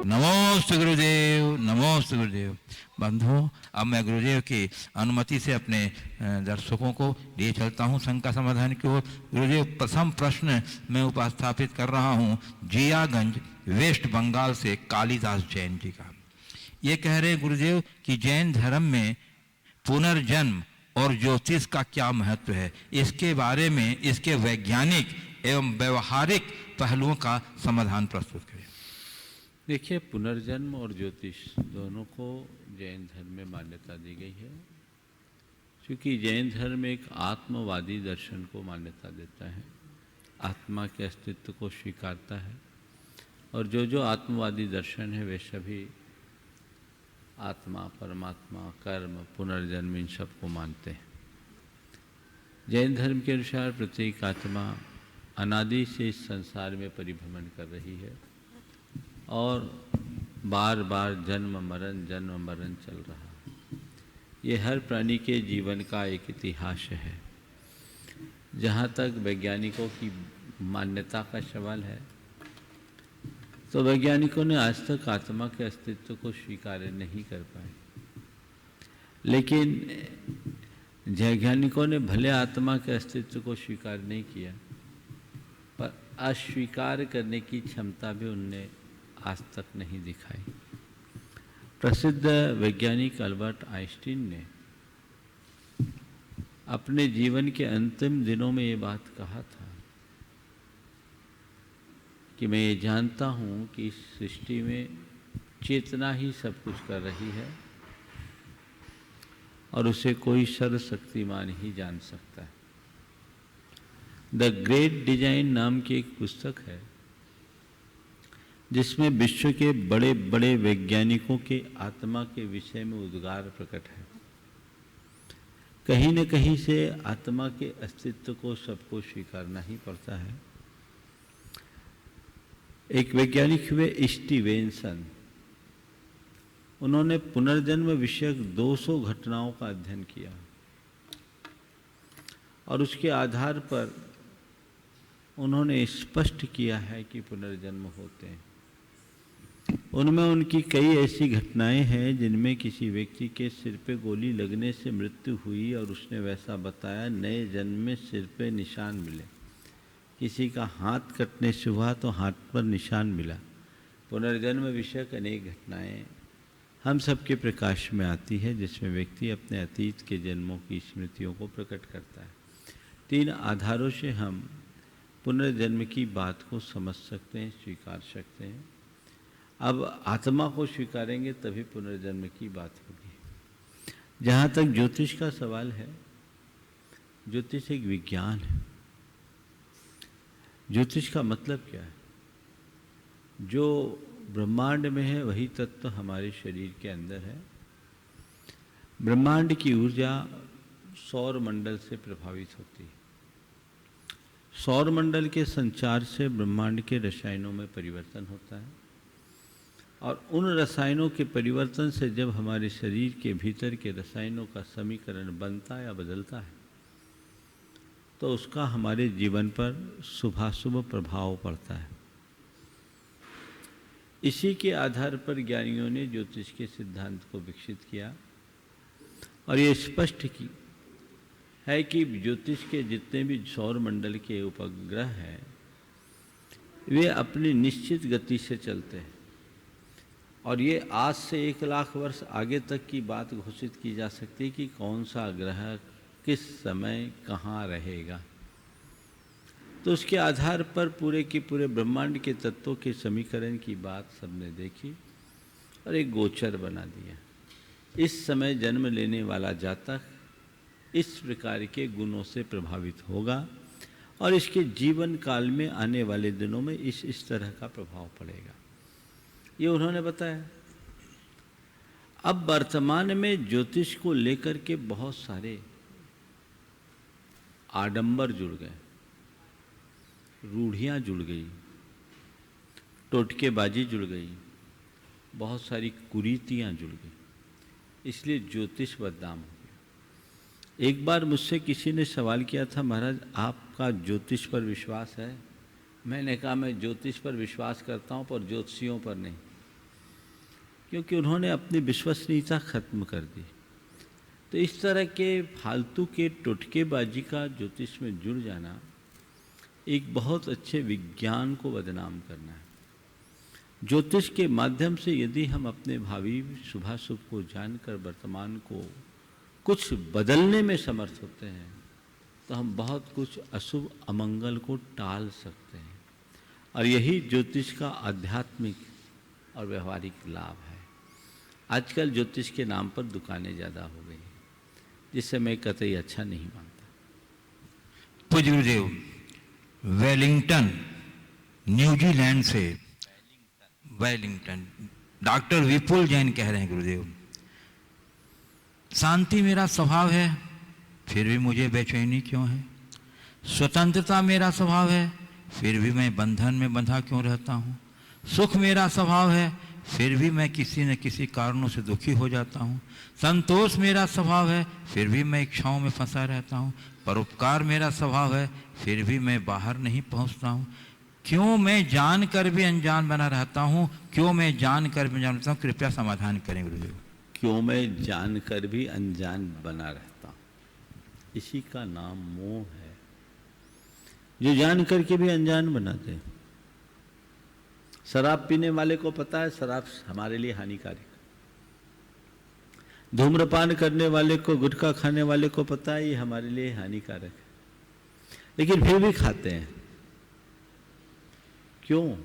नमोस्तु गुरुदेव, नमोस्तु गुरुदेव। बंधुओं, अब मैं गुरुदेव की अनुमति से अपने दर्शकों को लिए चलता हूँ शंका समाधान की ओर। गुरुदेव, प्रथम प्रश्न मैं उपस्थापित कर रहा हूँ जियागंज, वेस्ट बंगाल से कालिदास जैन जी का। ये कह रहे गुरुदेव कि जैन धर्म में पुनर्जन्म और ज्योतिष का क्या महत्व है, इसके बारे में इसके वैज्ञानिक एवं व्यवहारिक पहलुओं का समाधान प्रस्तुत करें। देखिए, पुनर्जन्म और ज्योतिष दोनों को जैन धर्म में मान्यता दी गई है, क्योंकि जैन धर्म एक आत्मवादी दर्शन को मान्यता देता है, आत्मा के अस्तित्व को स्वीकारता है, और जो आत्मवादी दर्शन है वे सभी आत्मा, परमात्मा, कर्म, पुनर्जन्म इन सब को मानते हैं। जैन धर्म के अनुसार प्रत्येक आत्मा अनादि से इस संसार में परिभ्रमण कर रही है और बार बार जन्म मरण चल रहा है। ये हर प्राणी के जीवन का एक इतिहास है। जहाँ तक वैज्ञानिकों की मान्यता का सवाल है, तो वैज्ञानिकों ने आज तक आत्मा के अस्तित्व को स्वीकार नहीं कर पाए। लेकिन वैज्ञानिकों ने भले आत्मा के अस्तित्व को स्वीकार नहीं किया, पर अस्वीकार करने की क्षमता भी उनने आज तक नहीं दिखाई। प्रसिद्ध वैज्ञानिक अल्बर्ट आइंस्टीन ने अपने जीवन के अंतिम दिनों में ये बात कहा था कि मैं ये जानता हूँ कि इस सृष्टि में चेतना ही सब कुछ कर रही है और उसे कोई सर्वशक्तिमान ही जान सकता है। द ग्रेट डिजाइन नाम की एक पुस्तक है जिसमें विश्व के बड़े बड़े वैज्ञानिकों के आत्मा के विषय में उद्गार प्रकट है। कहीं न कहीं से आत्मा के अस्तित्व को सबको स्वीकारना ही पड़ता है। एक वैज्ञानिक हुए स्टीवेंसन, उन्होंने पुनर्जन्म विषयक 200 घटनाओं का अध्ययन किया और उसके आधार पर उन्होंने स्पष्ट किया है कि पुनर्जन्म होते हैं। उनमें उनकी कई ऐसी घटनाएं हैं जिनमें किसी व्यक्ति के सिर पे गोली लगने से मृत्यु हुई और उसने वैसा बताया, नए जन्म में सिर पे निशान मिले। किसी का हाथ कटने से हुआ तो हाथ पर निशान मिला। पुनर्जन्म विषयक अनेक घटनाएं हम सबके प्रकाश में आती है, जिसमें व्यक्ति अपने अतीत के जन्मों की स्मृतियों को प्रकट करता है। 3 आधारों से हम पुनर्जन्म की बात को समझ सकते हैं, स्वीकार सकते हैं। अब आत्मा को स्वीकारेंगे तभी पुनर्जन्म की बात होगी। जहाँ तक ज्योतिष का सवाल है, ज्योतिष एक विज्ञान है। ज्योतिष का मतलब क्या है? जो ब्रह्मांड में है वही तत्व हमारे शरीर के अंदर है। ब्रह्मांड की ऊर्जा सौर मंडल से प्रभावित होती है। सौर मंडल के संचार से ब्रह्मांड के रसायनों में परिवर्तन होता है और उन रसायनों के परिवर्तन से जब हमारे शरीर के भीतर के रसायनों का समीकरण बनता या बदलता है, तो उसका हमारे जीवन पर शुभाशुभ प्रभाव पड़ता है। इसी के आधार पर ज्ञानियों ने ज्योतिष के सिद्धांत को विकसित किया और ये स्पष्ट की है कि ज्योतिष के जितने भी सौर मंडल के उपग्रह हैं, वे अपनी निश्चित गति से चलते हैं और ये आज से 1 लाख वर्ष आगे तक की बात घोषित की जा सकती है कि कौन सा ग्रह किस समय कहाँ रहेगा। तो उसके आधार पर पूरे के पूरे ब्रह्मांड के तत्वों के समीकरण की बात सबने देखी और एक गोचर बना दिया। इस समय जन्म लेने वाला जातक इस प्रकार के गुणों से प्रभावित होगा और इसके जीवन काल में आने वाले दिनों में इस तरह का प्रभाव पड़ेगा, ये उन्होंने बताया। अब वर्तमान में ज्योतिष को लेकर के बहुत सारे आडंबर जुड़ गए, रूढ़ियाँ जुड़ गई, टोटकेबाजी जुड़ गई, बहुत सारी कुरीतियाँ जुड़ गई, इसलिए ज्योतिष बदनाम हो गया। एक बार मुझसे किसी ने सवाल किया था, महाराज आपका ज्योतिष पर विश्वास है? मैंने कहा मैं ज्योतिष पर विश्वास करता हूँ पर ज्योतिषियों पर नहीं। क्योंकि उन्होंने अपनी विश्वसनीयता खत्म कर दी। तो इस तरह के फालतू के टुटकेबाजी का ज्योतिष में जुड़ जाना एक बहुत अच्छे विज्ञान को बदनाम करना है। ज्योतिष के माध्यम से यदि हम अपने भावी शुभाशुभ को जानकर वर्तमान को कुछ बदलने में समर्थ होते हैं तो हम बहुत कुछ अशुभ अमंगल को टाल सकते हैं, और यही ज्योतिष का आध्यात्मिक और व्यवहारिक लाभ है। आजकल ज्योतिष के नाम पर दुकानें ज़्यादा हो गई हैं, जिससे मैं कतई अच्छा नहीं मानता। पूज्य गुरुदेव, वेलिंगटन न्यूजीलैंड से वेलिंगटन डॉक्टर विपुल जैन कह रहे हैं, गुरुदेव शांति मेरा स्वभाव है फिर भी मुझे बेचैनी क्यों है? स्वतंत्रता मेरा स्वभाव है फिर भी मैं बंधन में बंधा क्यों रहता हूँ? सुख मेरा स्वभाव है फिर भी मैं किसी न किसी कारणों से दुखी हो जाता हूँ। संतोष मेरा स्वभाव है फिर भी मैं इच्छाओं में फंसा रहता हूँ। परोपकार मेरा स्वभाव है फिर भी मैं बाहर नहीं पहुँचता हूँ। क्यों मैं जान कर भी अनजान बना रहता हूँ? क्यों मैं जान कर भी अनजान रहता हूँ? कृपया समाधान करें गुरुदेव। क्यों मैं जान कर भी अनजान बना रहता हूँ, इसी का नाम मोह है, जो जान करके भी अनजान बनाते हैं। शराब पीने वाले को पता है शराब हमारे लिए हानिकारक। धूम्रपान करने वाले को, गुटखा खाने वाले को पता है ये हमारे लिए हानिकारक है, लेकिन फिर भी खाते हैं। क्यों?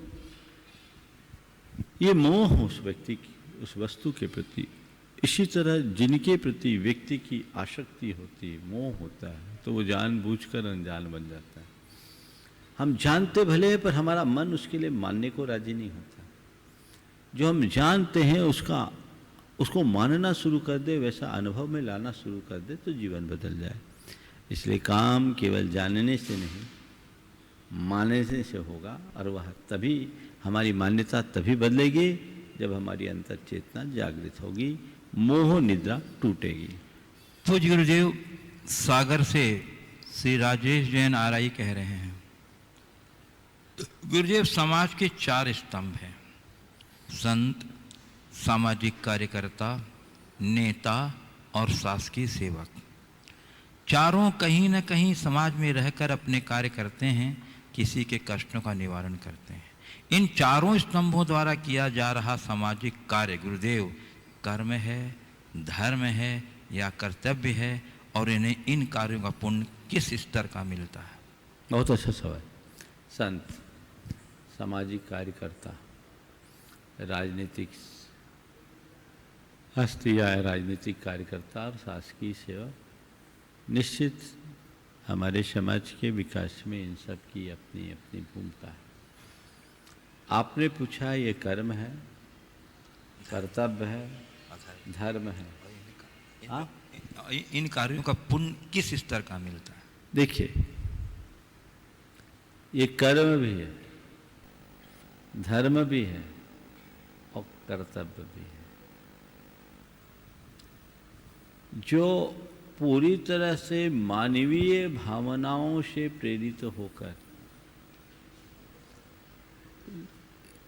ये मोह उस व्यक्ति की, उस वस्तु के प्रति। इसी तरह जिनके प्रति व्यक्ति की आसक्ति होती है, मोह होता है, तो वो जानबूझकर अनजान बन जाता है। हम जानते भले हैं पर हमारा मन उसके लिए मानने को राजी नहीं होता। जो हम जानते हैं उसको मानना शुरू कर दे, वैसा अनुभव में लाना शुरू कर दे, तो जीवन बदल जाए। इसलिए काम केवल जानने से नहीं, मानने से होगा, और वह तभी हमारी मान्यता तभी बदलेगी जब हमारी अंतर चेतना जागृत होगी, मोह निद्रा टूटेगी। पूज्य गुरुदेव, सागर से श्री राजेश जैन आरआई कह रहे हैं, गुरुदेव समाज के 4 स्तंभ हैं: संत, सामाजिक कार्यकर्ता, नेता और शासकीय सेवक। चारों कहीं न कहीं समाज में रहकर अपने कार्य करते हैं, किसी के कष्टों का निवारण करते हैं। इन चारों स्तंभों द्वारा किया जा रहा सामाजिक कार्य गुरुदेव कर्म है, धर्म है या कर्तव्य है, और इन्हें इन कार्यों का पुण्य किस स्तर का मिलता है? बहुत अच्छा सवाल। संत, सामाजिक कार्यकर्ता, राजनीतिक हस्ती या राजनीतिक कार्यकर्ता और शासकीय सेवा, निश्चित हमारे समाज के विकास में इन सब की अपनी अपनी भूमिका है। आपने पूछा ये कर्म है, कर्तव्य है, धर्म है। इन कार्यों का पुण्य किस स्तर का मिलता है? देखिए, ये कर्म भी है, धर्म भी है और कर्तव्य भी है। जो पूरी तरह से मानवीय भावनाओं से प्रेरित होकर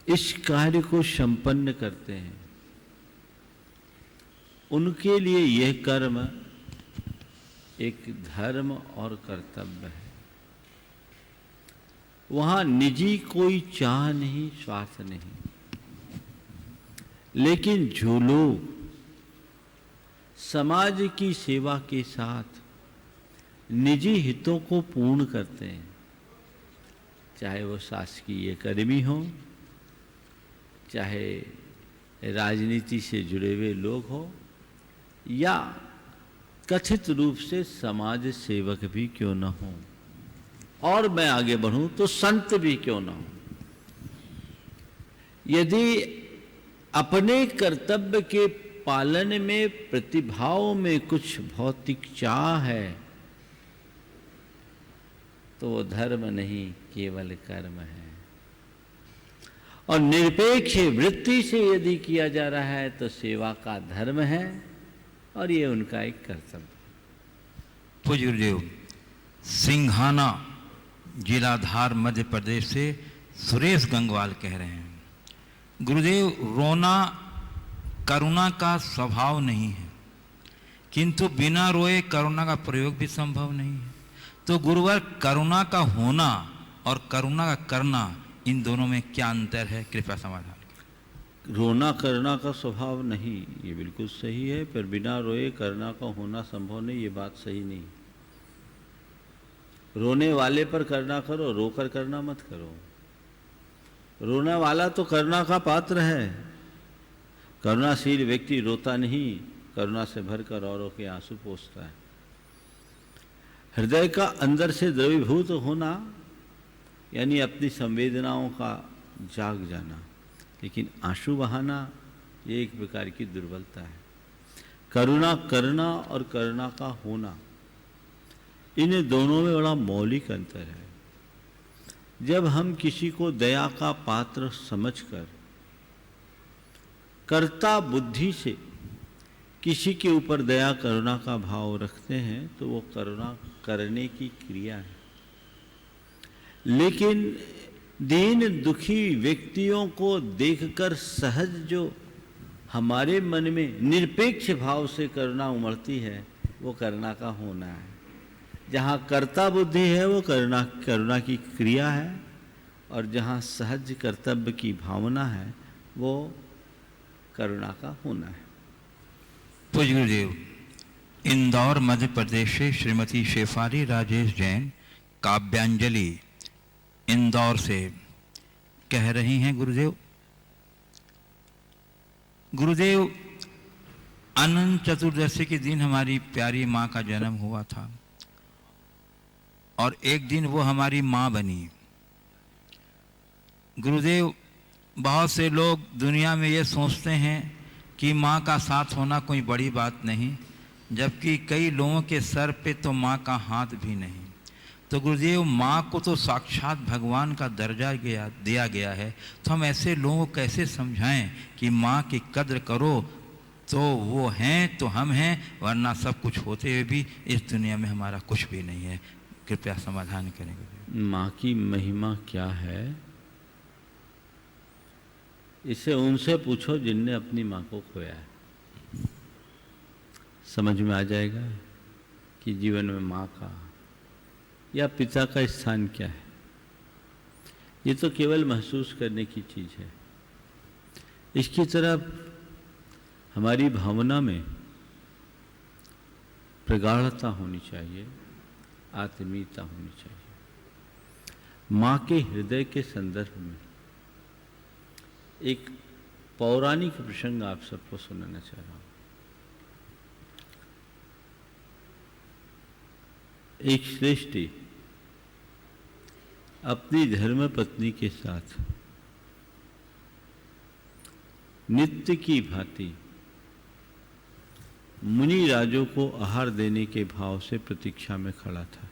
इस कार्य को संपन्न करते हैं, उनके लिए यह कर्म एक धर्म और कर्तव्य है। वहां निजी कोई चाह नहीं, स्वार्थ नहीं। लेकिन जो लोग समाज की सेवा के साथ निजी हितों को पूर्ण करते हैं, चाहे वो शासकीय कर्मी हो, चाहे राजनीति से जुड़े हुए लोग हो, या कथित रूप से समाज सेवक भी क्यों न हो, और मैं आगे बढ़ूं तो संत भी क्यों न हो, यदि अपने कर्तव्य के पालन में, प्रतिभाव में कुछ भौतिक चाह है, तो वो धर्म नहीं, केवल कर्म है। और निरपेक्ष वृत्ति से यदि किया जा रहा है तो सेवा का धर्म है, और ये उनका एक कर्तव्य। पूज्य गुरुदेव, सिंघाना जिला धार मध्य प्रदेश से सुरेश गंगवाल कह रहे हैं, गुरुदेव रोना करुणा का स्वभाव नहीं है, किंतु बिना रोए करुणा का प्रयोग भी संभव नहीं है। तो गुरुवर, करुणा का होना और करुणा का करना, इन दोनों में क्या अंतर है? कृपया समाधान। रोना करना का स्वभाव नहीं, ये बिल्कुल सही है, पर बिना रोए करना का होना संभव नहीं, ये बात सही नहीं। रोने वाले पर करना करो, रोकर करना मत करो। रोने वाला तो करना का पात्र है। करुणाशील व्यक्ति रोता नहीं, करुणा से भरकर औरों के आंसू पोंछता है। हृदय का अंदर से द्रवीभूत होना यानी अपनी संवेदनाओं का जाग जाना, लेकिन आंसू बहाना ये एक प्रकार की दुर्बलता है। करुणा करना और करुणा का होना, इन दोनों में बड़ा मौलिक अंतर है। जब हम किसी को दया का पात्र समझकर कर्ता बुद्धि से किसी के ऊपर दया करुणा का भाव रखते हैं तो वो करुणा करने की क्रिया है। लेकिन दीन दुखी व्यक्तियों को देखकर सहज जो हमारे मन में निरपेक्ष भाव से करुणा उमड़ती है, वो करुणा का होना है। जहाँ कर्ता बुद्धि है वो करुणा की क्रिया है, और जहाँ सहज कर्तव्य की भावना है वो करुणा का होना है। पूज्य गुरुदेव, इंदौर मध्य प्रदेश से श्रीमती शेफाली राजेश जैन काव्यांजलि इंदौर से कह रही हैं, गुरुदेव, अनंत चतुर्दशी के दिन हमारी प्यारी माँ का जन्म हुआ था और एक दिन वो हमारी माँ बनी। गुरुदेव, बहुत से लोग दुनिया में ये सोचते हैं कि माँ का साथ होना कोई बड़ी बात नहीं, जबकि कई लोगों के सर पे तो माँ का हाथ भी नहीं। तो गुरुदेव, माँ को तो साक्षात भगवान का दर्जा दिया गया है, तो हम ऐसे लोगों को कैसे समझाएं कि माँ की कद्र करो, तो वो हैं तो हम हैं, वरना सब कुछ होते हुए भी इस दुनिया में हमारा कुछ भी नहीं है। कृपया समाधान करेंगे। माँ की महिमा क्या है, इसे उनसे पूछो जिनने अपनी माँ को खोया है। समझ में आ जाएगा कि जीवन में माँ का या पिता का स्थान क्या है। ये तो केवल महसूस करने की चीज़ है। इसकी तरफ हमारी भावना में प्रगाढ़ता होनी चाहिए, आत्मीयता होनी चाहिए। माँ के हृदय के संदर्भ में एक पौराणिक प्रसंग आप सबको सुनाना चाह रहा हूँ। एक श्रेष्ठी अपनी धर्म पत्नी के साथ नित्य की भांति मुनि राजों को आहार देने के भाव से प्रतीक्षा में खड़ा था।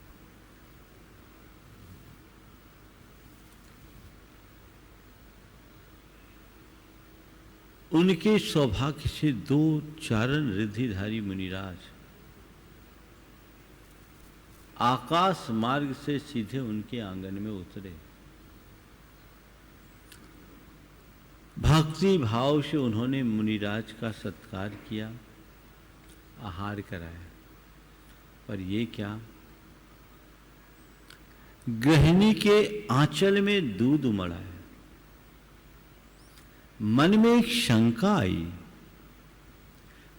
उनके सौभाग्य से दो चारण रिद्धिधारी मुनिराज आकाश मार्ग से सीधे उनके आंगन में उतरे। भक्ति भाव से उन्होंने मुनिराज का सत्कार किया, आहार कराया। पर ये क्या, गृहिणी के आंचल में दूध उमड़ा है। मन में एक शंका आई,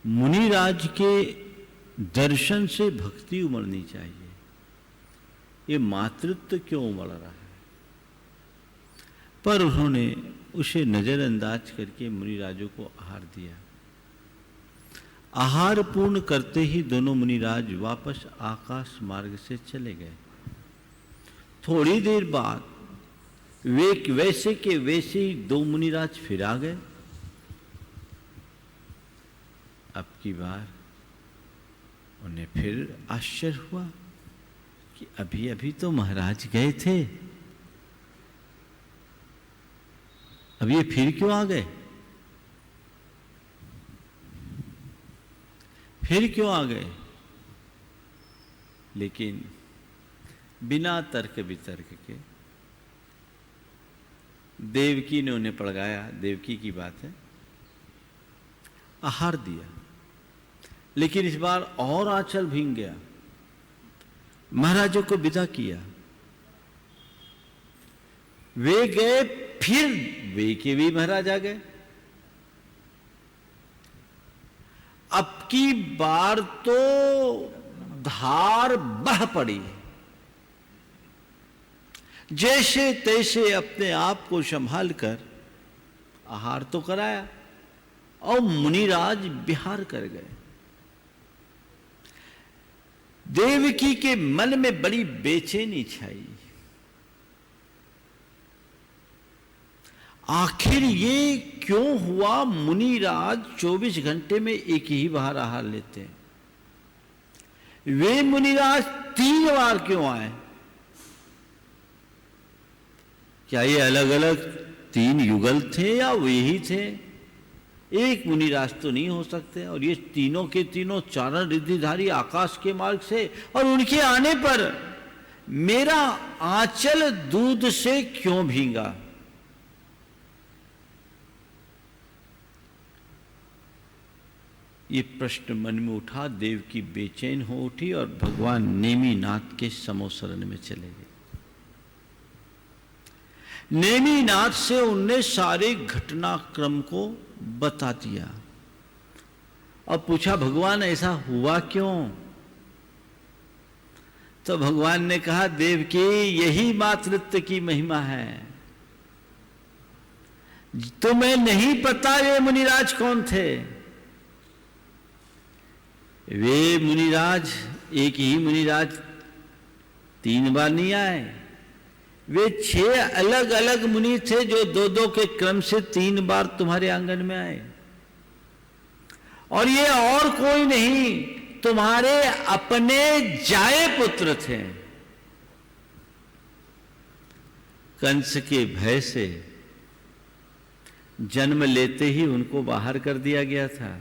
मुनिराज के दर्शन से भक्ति उमड़नी चाहिए, ये मातृत्व क्यों उमड़ रहा है? पर उन्होंने उसे नजरअंदाज करके मुनिराजों को आहार दिया। आहार पूर्ण करते ही दोनों मुनिराज वापस आकाश मार्ग से चले गए। थोड़ी देर बाद वे वैसे के वैसे ही दो मुनिराज फिर आ गए। अब की बार उन्हें फिर आश्चर्य हुआ कि अभी अभी तो महाराज गए थे, अब ये फिर क्यों आ गए? फिर क्यों आ गए? लेकिन बिना तर्क वितर्क के देवकी ने उन्हें पड़गाया। देवकी की बात है। आहार दिया, लेकिन इस बार और आंचल भीग गया। महाराजों को विदा किया, वे गए, फिर वे के भी महाराज आ गए। अब की बार तो धार बह पड़ी, जैसे तैसे अपने आप को संभाल कर आहार तो कराया और मुनिराज विहार कर गए। देवकी के मन में बड़ी बेचैनी छाई, आखिर ये क्यों हुआ? मुनिराज 24 घंटे में एक ही बार आहार लेते हैं, वे मुनिराज 3 बार क्यों आए? क्या ये अलग अलग 3 युगल थे या वे ही थे? एक मुनिराज तो नहीं हो सकते। और ये तीनों के तीनों चारण रिद्धिधारी आकाश के मार्ग से, और उनके आने पर मेरा आंचल दूध से क्यों भींगा? ये प्रश्न मन में उठा। देवकी बेचैन हो उठी और भगवान नेमिनाथ के समोसरण में चले गए। नेमिनाथ से उनने सारे घटनाक्रम को बता दिया और पूछा, भगवान ऐसा हुआ क्यों? तो भगवान ने कहा, देवकी यही मातृत्व की महिमा है। तुम्हें नहीं पता ये मुनिराज कौन थे? वे मुनिराज, एक ही मुनिराज 3 बार नहीं आए, वे 6 अलग अलग मुनि थे जो 2-2 के क्रम से 3 बार तुम्हारे आंगन में आए। और ये और कोई नहीं, तुम्हारे अपने जाए पुत्र थे। कंस के भय से जन्म लेते ही उनको बाहर कर दिया गया था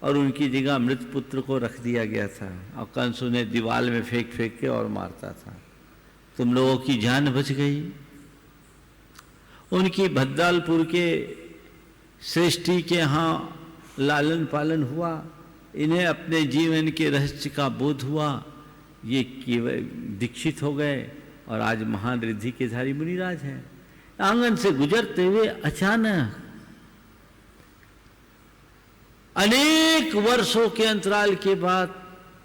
और उनकी जगह मृत पुत्र को रख दिया गया था, और कंस उन्हें दीवार में फेंक फेंक के और मारता था। तुम लोगों की जान बच गई। उनकी भद्दालपुर के श्रेष्ठी के यहाँ लालन पालन हुआ, इन्हें अपने जीवन के रहस्य का बोध हुआ, ये केवल दीक्षित हो गए और आज महान रिद्धि के धारी मुनिराज हैं। आंगन से गुजरते हुए अचानक अनेक वर्षों के अंतराल के बाद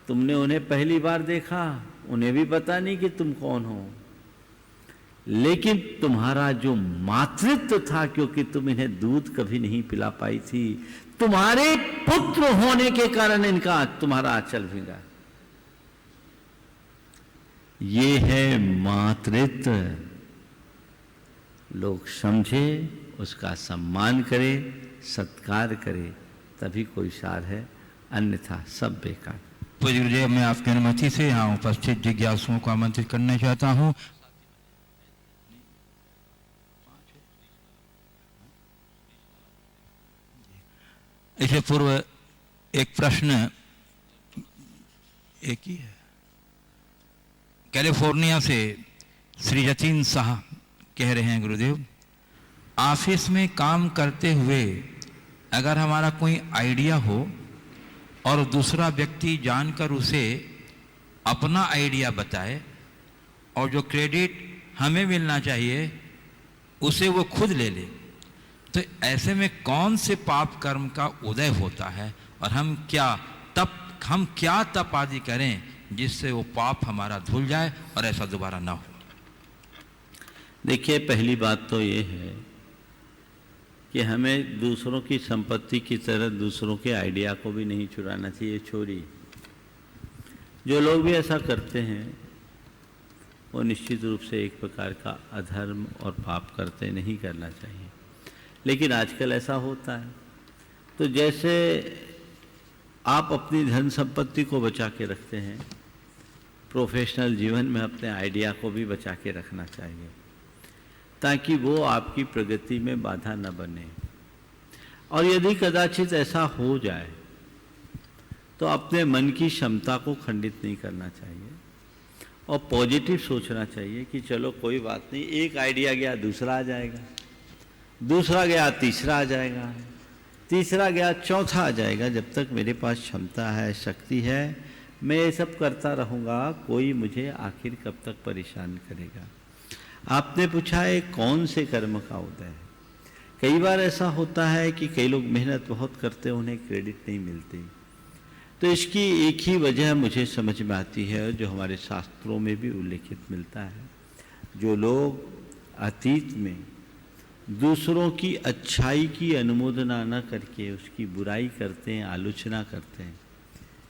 तुमने उन्हें पहली बार देखा। उन्हें भी पता नहीं कि तुम कौन हो, लेकिन तुम्हारा जो मातृत्व था, क्योंकि तुम इन्हें दूध कभी नहीं पिला पाई थी, तुम्हारे पुत्र होने के कारण इनका तुम्हारा आंचल भीगा। ये है मातृत्व। लोग समझे, उसका सम्मान करे, सत्कार करे, तभी कोई सार है, अन्यथा सब बेकार। पूज्य गुरुदेव, मैं आपकी अनुमति से यहाँ उपस्थित जिज्ञासुओं को आमंत्रित करना चाहता हूँ। इससे पूर्व एक प्रश्न एक ही है। कैलिफोर्निया से श्री जतीन शाह कह रहे हैं, गुरुदेव, ऑफिस में काम करते हुए अगर हमारा कोई आइडिया हो और दूसरा व्यक्ति जानकर उसे अपना आइडिया बताए और जो क्रेडिट हमें मिलना चाहिए उसे वो खुद ले ले, तो ऐसे में कौन से पाप कर्म का उदय होता है और हम क्या तप आदि करें जिससे वो पाप हमारा धुल जाए और ऐसा दोबारा ना हो? देखिए, पहली बात तो ये है कि हमें दूसरों की संपत्ति की तरह दूसरों के आइडिया को भी नहीं चुराना चाहिए। चोरी, जो लोग भी ऐसा करते हैं वो निश्चित रूप से एक प्रकार का अधर्म और पाप करते, नहीं करना चाहिए। लेकिन आजकल ऐसा होता है। तो जैसे आप अपनी धन संपत्ति को बचा के रखते हैं, प्रोफेशनल जीवन में अपने आइडिया को भी बचा के रखना चाहिए, ताकि वो आपकी प्रगति में बाधा न बने। और यदि कदाचित ऐसा हो जाए तो अपने मन की क्षमता को खंडित नहीं करना चाहिए और पॉजिटिव सोचना चाहिए कि चलो कोई बात नहीं, एक आइडिया गया दूसरा आ जाएगा, दूसरा गया तीसरा आ जाएगा, तीसरा गया, चौथा आ जाएगा, जब तक मेरे पास क्षमता है, शक्ति है, मैं ये सब करता रहूँगा, कोई मुझे आखिर कब तक परेशान करेगा। आपने पूछा है कौन से कर्म का उदय है। कई बार ऐसा होता है कि कई लोग मेहनत बहुत करते हैं, उन्हें क्रेडिट नहीं मिलती। तो इसकी एक ही वजह मुझे समझ में आती है, जो हमारे शास्त्रों में भी उल्लेखित मिलता है। जो लोग अतीत में दूसरों की अच्छाई की अनुमोदना न करके उसकी बुराई करते हैं, आलोचना करते हैं,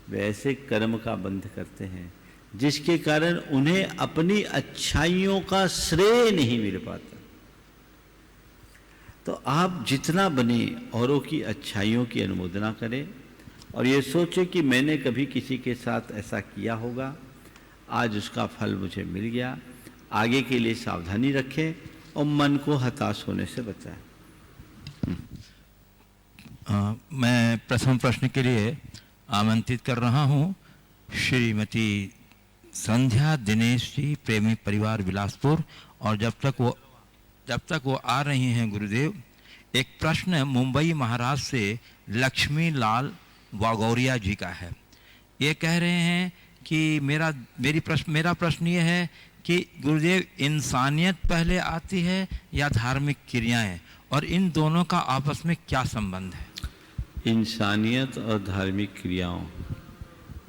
वे ऐसे कर्म का बंध करते हैं जिसके कारण उन्हें अपनी अच्छाइयों का श्रेय नहीं मिल पाता। तो आप जितना बने औरों की अच्छाइयों की अनुमोदना करें और ये सोचें कि मैंने कभी किसी के साथ ऐसा किया होगा, आज उसका फल मुझे मिल गया। आगे के लिए सावधानी रखें और मन को हताश होने से बचाएं। मैं प्रथम प्रश्न के लिए आमंत्रित कर रहा हूं श्रीमती संध्या दिनेश जी, प्रेमी परिवार बिलासपुर। और जब तक वो आ रही हैं गुरुदेव, एक प्रश्न मुंबई महाराष्ट्र से लक्ष्मी लाल वागौरिया जी का है। ये कह रहे हैं कि मेरा प्रश्न ये है कि गुरुदेव, इंसानियत पहले आती है या धार्मिक क्रियाएं, और इन दोनों का आपस में क्या संबंध है? इंसानियत और धार्मिक क्रियाओं,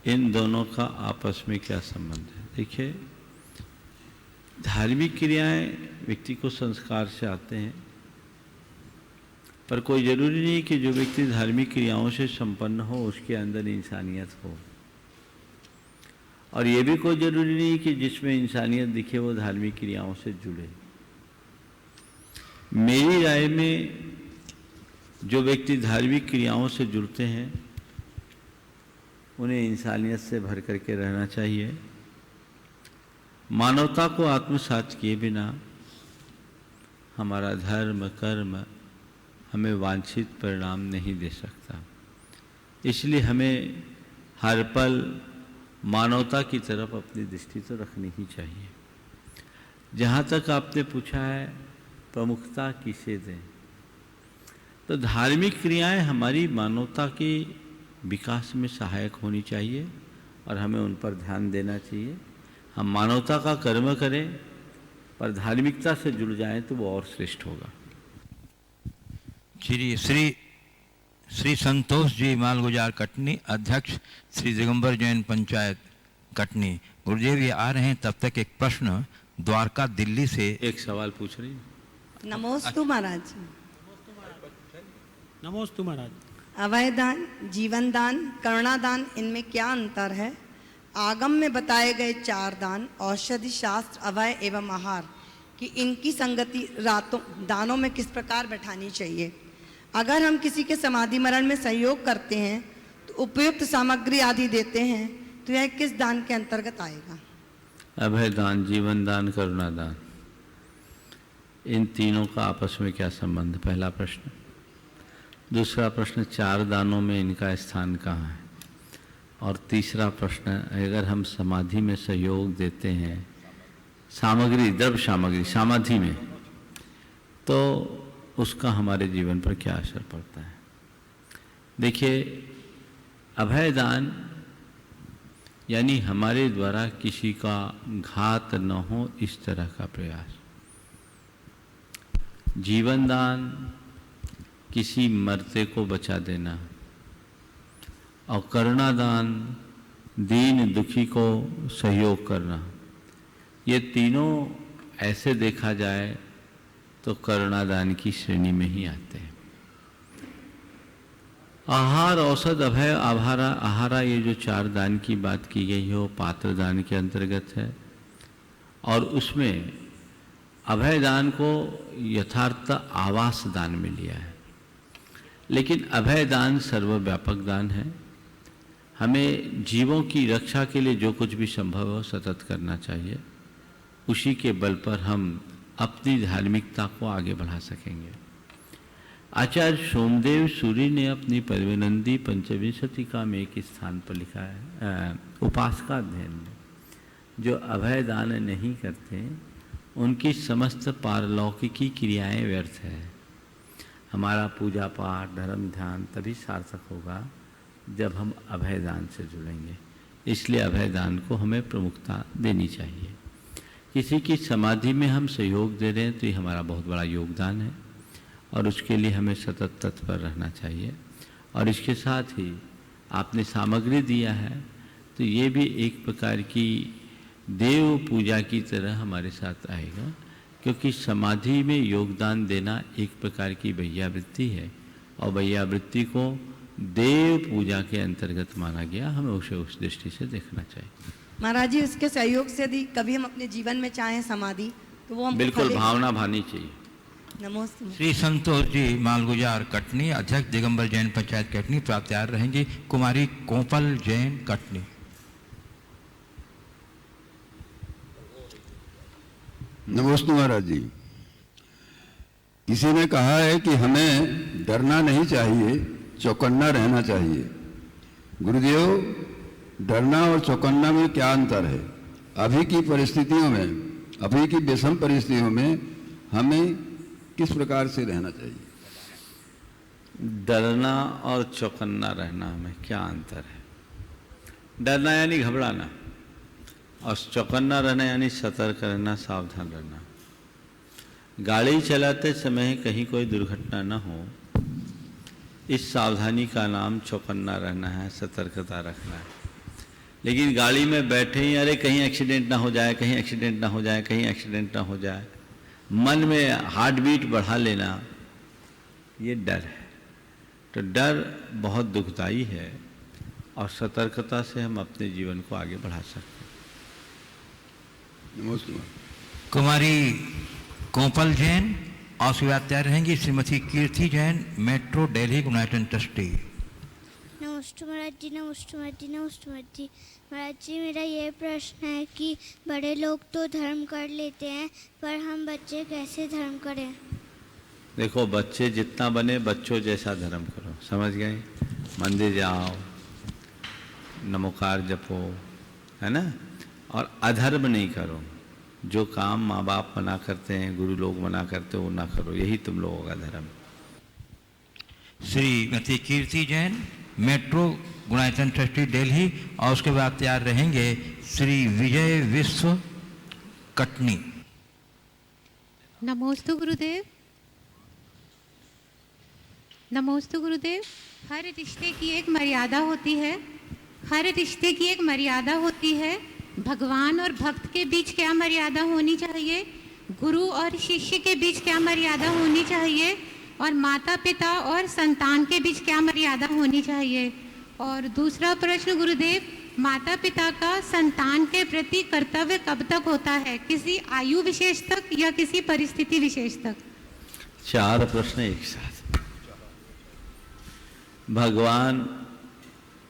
इन दोनों का आपस में क्या संबंध है? देखिए, धार्मिक क्रियाएं व्यक्ति को संस्कार से आते हैं, पर कोई ज़रूरी नहीं कि जो व्यक्ति धार्मिक क्रियाओं से संपन्न हो उसके अंदर इंसानियत हो, और ये भी कोई ज़रूरी नहीं कि जिसमें इंसानियत दिखे वो धार्मिक क्रियाओं से जुड़े। मेरी राय में जो व्यक्ति धार्मिक क्रियाओं से जुड़ते हैं उन्हें इंसानियत से भर करके रहना चाहिए। मानवता को आत्मसात किए बिना हमारा धर्म कर्म हमें वांछित परिणाम नहीं दे सकता। इसलिए हमें हर पल मानवता की तरफ अपनी दृष्टि तो रखनी ही चाहिए। जहाँ तक आपने पूछा है प्रमुखता किसे दें, तो धार्मिक क्रियाएं हमारी मानवता के विकास में सहायक होनी चाहिए और हमें उन पर ध्यान देना चाहिए। हम मानवता का कर्म करें पर धार्मिकता से जुड़ जाएं तो वो और श्रेष्ठ होगा। श्री संतोष जी मालगुजार कटनी, अध्यक्ष श्री दिगंबर जैन पंचायत कटनी। गुरुदेव ये आ रहे हैं, तब तक एक प्रश्न द्वारका दिल्ली से एक सवाल पूछ रही। नमोस्तु महाराज। नमोस्तु महाराज। अभय दान, जीवन दान, करुणादान, इनमें क्या अंतर है? आगम में बताए गए 4 दान, औषधि शास्त्र, अभय एवं आहार, कि इनकी संगति रातों दानों में किस प्रकार बैठानी चाहिए? अगर हम किसी के समाधि मरण में सहयोग करते हैं तो उपयुक्त सामग्री आदि देते हैं, तो यह किस दान के अंतर्गत आएगा? अभय दान, जीवन दान, करुणा दान, इन तीनों का आपस में क्या संबंध? पहला प्रश्न। दूसरा प्रश्न, 4 दानों में इनका स्थान कहाँ है? और तीसरा प्रश्न, अगर हम समाधि में सहयोग देते हैं, सामग्री, द्रव्य सामग्री समाधि में, तो उसका हमारे जीवन पर क्या असर पड़ता है? देखिए, अभय दान यानी हमारे द्वारा किसी का घात न हो इस तरह का प्रयास। जीवन दान किसी मरते को बचा देना, और करुणा दान दीन दुखी को सहयोग करना। ये तीनों ऐसे देखा जाए तो करुणा दान की श्रेणी में ही आते हैं। आहार, औषध, अभय, आभारा, आहारा, ये जो 4 दान की बात की गई है वो पात्र दान के अंतर्गत है, और उसमें अभय दान को यथार्थ आवास दान में लिया है। लेकिन अभय दान सर्वव्यापक दान है। हमें जीवों की रक्षा के लिए जो कुछ भी संभव हो सतत करना चाहिए। उसी के बल पर हम अपनी धार्मिकता को आगे बढ़ा सकेंगे। आचार्य सोमदेव सूरी ने अपनी परवेनंदी पंचविंशतिका में एक स्थान पर लिखा है, उपासका अध्ययन में, जो अभय दान नहीं करते उनकी समस्त पारलौकिकी क्रियाएं व्यर्थ है। हमारा पूजा पाठ धर्म ध्यान तभी सार्थक होगा जब हम अभयदान से जुड़ेंगे। इसलिए अभयदान को हमें प्रमुखता देनी चाहिए। किसी की समाधि में हम सहयोग दे रहे हैं तो ये हमारा बहुत बड़ा योगदान है और उसके लिए हमें सतत तत्पर रहना चाहिए। और इसके साथ ही आपने सामग्री दिया है तो ये भी एक प्रकार की देव पूजा की तरह हमारे साथ आएगा, क्योंकि समाधि में योगदान देना एक प्रकार की वैयावृत्ति है और वैयावृत्ति को देव पूजा के अंतर्गत माना गया। हमें उसे उस दृष्टि से देखना चाहिए। महाराज जी, उसके सहयोग से यदि कभी हम अपने जीवन में चाहें समाधि तो वो हम बिल्कुल भावना भानी चाहिए। नमस्ते। श्री संतोष जी मालगुजार कटनी, अध्यक्ष दिगंबर जैन पंचायत कटनी, प्राप्तयार रहेंगी कुमारी कोपल जैन कटनी। नमस्ते महाराज जी। किसी ने कहा है कि हमें डरना नहीं चाहिए, चौकन्ना रहना चाहिए। गुरुदेव, डरना और चौकन्ना में क्या अंतर है? अभी की परिस्थितियों में, अभी की विषम परिस्थितियों में हमें किस प्रकार से रहना चाहिए? डरना और चौकन्ना रहना में क्या अंतर है? डरना यानी घबराना और चौकन्ना रहना यानी सतर्क रहना, सावधान रहना। गाड़ी चलाते समय कहीं कोई दुर्घटना न हो, इस सावधानी का नाम चौकन्ना रहना है, सतर्कता रखना है। लेकिन गाड़ी में बैठे ही अरे कहीं एक्सीडेंट ना हो जाए, कहीं एक्सीडेंट ना हो जाए, कहीं एक्सीडेंट ना हो जाए, मन में हार्ट बीट बढ़ा लेना, ये डर है। तो डर बहुत दुखदाई है और सतर्कता से हम अपने जीवन को आगे बढ़ा सकते हैं। नमस्ते। कुमारी कोपल जैन और शिवात्यार रहेंगी Shrimati Kirti Jain, metro Delhi united trustee. नमस्ते महाराज जी, नमस्ते महाराज जी, नमस्ते महाराज जी। महाराज जी, मेरा ये प्रश्न है कि बड़े लोग तो धर्म कर लेते हैं, पर हम बच्चे कैसे धर्म करें? देखो, बच्चे जितना बने बच्चों जैसा धर्म करो, समझ गए? मंदिर जाओ, नमोकार जपो, है ना? और अधर्म नहीं करो। जो काम माँ बाप मना करते हैं, गुरु लोग मना करते हो, वो ना करो। यही तुम लोगों का धर्म। श्रीमती कीर्ति जैन, मेट्रो गुणायतन ट्रस्टी दिल्ली, और उसके बाद तैयार रहेंगे श्री विजय विश्व कटनी। नमोस्तु गुरुदेव। नमोस्तु गुरुदेव। हर रिश्ते की एक मर्यादा होती है, हर रिश्ते की एक मर्यादा होती है। भगवान और भक्त के बीच क्या मर्यादा होनी चाहिए, गुरु और शिष्य के बीच क्या मर्यादा होनी चाहिए, और माता पिता और संतान के बीच क्या मर्यादा होनी चाहिए। और दूसरा प्रश्न गुरुदेव, माता पिता का संतान के प्रति कर्तव्य कब तक होता है, किसी आयु विशेष तक या किसी परिस्थिति विशेष तक? 4 प्रश्न एक साथ। भगवान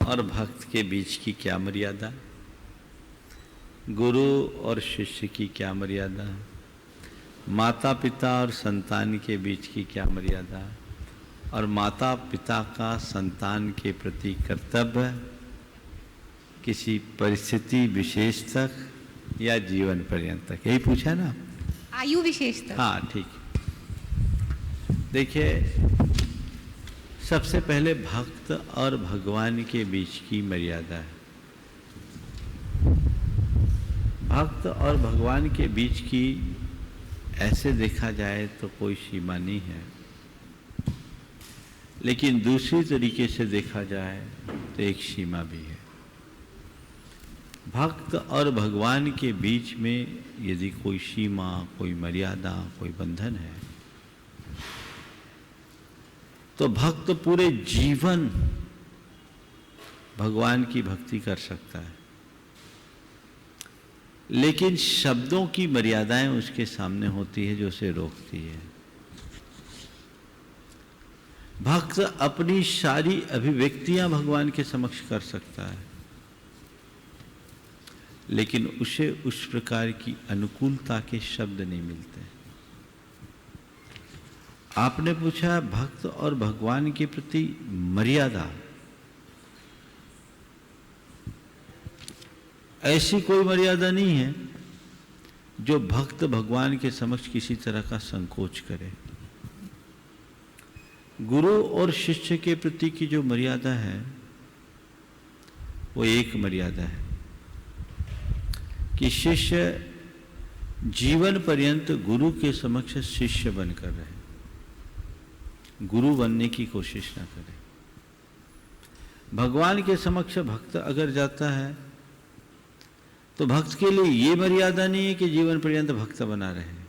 और भक्त के बीच की क्या मर्यादा, गुरु और शिष्य की क्या मर्यादा, माता पिता और संतान के बीच की क्या मर्यादा, और माता पिता का संतान के प्रति कर्तव्य किसी परिस्थिति विशेष तक या जीवन पर्यंत तक, यही पूछा ना? आयु विशेष तक। हाँ, ठीक। देखिए, सबसे पहले भक्त और भगवान के बीच की मर्यादा है। भक्त और भगवान के बीच की ऐसे देखा जाए तो कोई सीमा नहीं है, लेकिन दूसरी तरीके से देखा जाए तो एक सीमा भी है। भक्त और भगवान के बीच में यदि कोई सीमा, कोई मर्यादा, कोई बंधन है तो भक्त पूरे जीवन भगवान की भक्ति कर सकता है, लेकिन शब्दों की मर्यादाएं उसके सामने होती है जो उसे रोकती है। भक्त अपनी सारी अभिव्यक्तियां भगवान के समक्ष कर सकता है, लेकिन उसे उस प्रकार की अनुकूलता के शब्द नहीं मिलते। आपने पूछा भक्त और भगवान के प्रति मर्यादा, ऐसी कोई मर्यादा नहीं है जो भक्त भगवान के समक्ष किसी तरह का संकोच करे। गुरु और शिष्य के प्रति की जो मर्यादा है वो एक मर्यादा है कि शिष्य जीवन पर्यंत गुरु के समक्ष शिष्य बनकर रहे, गुरु बनने की कोशिश ना करे। भगवान के समक्ष भक्त अगर जाता है तो भक्त के लिए ये मर्यादा नहीं है कि जीवन पर्यंत भक्त बना रहे।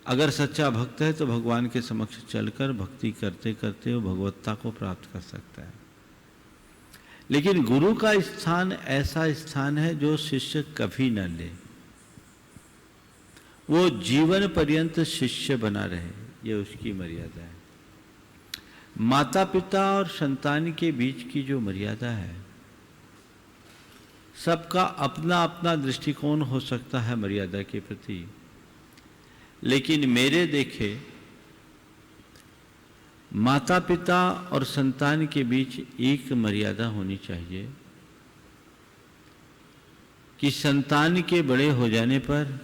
अगर सच्चा भक्त है तो भगवान के समक्ष चलकर भक्ति करते करते वो भगवत्ता को प्राप्त कर सकता है। लेकिन गुरु का स्थान ऐसा स्थान है जो शिष्य कभी न ले, वो जीवन पर्यंत शिष्य बना रहे, ये उसकी मर्यादा है। माता पिता और संतान के बीच की जो मर्यादा है, सबका अपना अपना दृष्टिकोण हो सकता है मर्यादा के प्रति, लेकिन मेरे देखे माता पिता और संतान के बीच एक मर्यादा होनी चाहिए कि संतान के बड़े हो जाने पर